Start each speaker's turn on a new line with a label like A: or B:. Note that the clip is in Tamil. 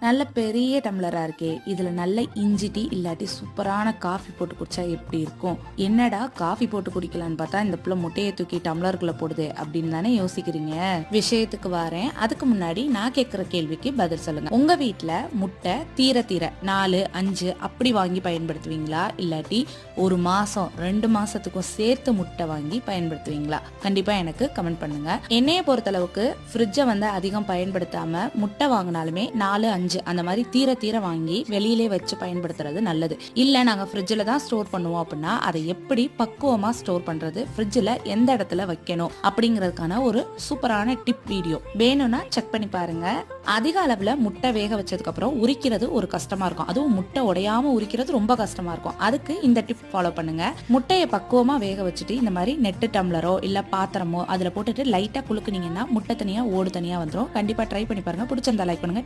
A: நல்ல பெரிய டம்ளரா இருக்கே, இதுல நல்ல இஞ்சி டீ இல்லாட்டி சூப்பரான காஃபி போட்டு குடிச்சா எப்படி இருக்கும்? என்னடா காஃபி போட்டு குடிக்கலான்னு பார்த்தா இந்த புள்ள முட்டையை தூக்கி டம்ளருக்குள்ள போடுது அப்படின்னு தானே யோசிக்கிறீங்க. விஷயத்துக்கு வரேன். அதுக்கு முன்னாடி நான் கேட்கிற கேள்விக்கு பதில் சொல்லுங்க. உங்க வீட்டுல முட்டை தீர தீர 4, 5 அப்படி வாங்கி பயன்படுத்துவீங்களா, இல்லாட்டி 1 மாசம் 2 மாசத்துக்கும் சேர்த்து முட்டை வாங்கி பயன்படுத்துவீங்களா? கண்டிப்பா எனக்கு கமெண்ட் பண்ணுங்க. என்னைய பொறுத்தளவுக்கு ஃப்ரிட்ஜை அதிகம் பயன்படுத்தாம முட்டை வாங்கினாலுமே 4, 5 அந்த மாதிரி தீர தீர வாங்கி வெளியிலே வச்சு பயன்படுத்துறது நல்லது. இல்ல நாங்க ஃப்ரிட்ஜ்ல தான் ஸ்டோர் பண்ணுவோம் அப்படின்னா அதை எப்படி பக்குவமா ஸ்டோர் பண்றது, ஃப்ரிட்ஜ்ல எந்த இடத்துல வைக்கணும் அப்படிங்கிறதுக்கான ஒரு சூப்பரான டிப் வீடியோ வேணும்னா செக் பண்ணி பாருங்க. அதிக அளவுல முட்டை வேக வச்சதுக்கு அப்புறம் உரிக்கிறது ஒரு கஷ்டமா இருக்கும். அதுவும் முட்டை உடையாம உரிக்கிறது ரொம்ப கஷ்டமா இருக்கும். அதுக்கு இந்த டிப் ஃபாலோ பண்ணுங்க. முட்டையை பக்குவமா வேக வச்சுட்டு இந்த மாதிரி நெட்டு டம்ளரோ இல்ல பாத்திரமோ அதுல போட்டுட்டு லைட்டா குலுக்குனீங்கன்னா முட்டை தனியா ஓடு தனியா வந்துடும். கண்டிப்பா ட்ரை பண்ணி பாருங்க. பிடிச்சிருந்தா லைக் பண்ணுங்க.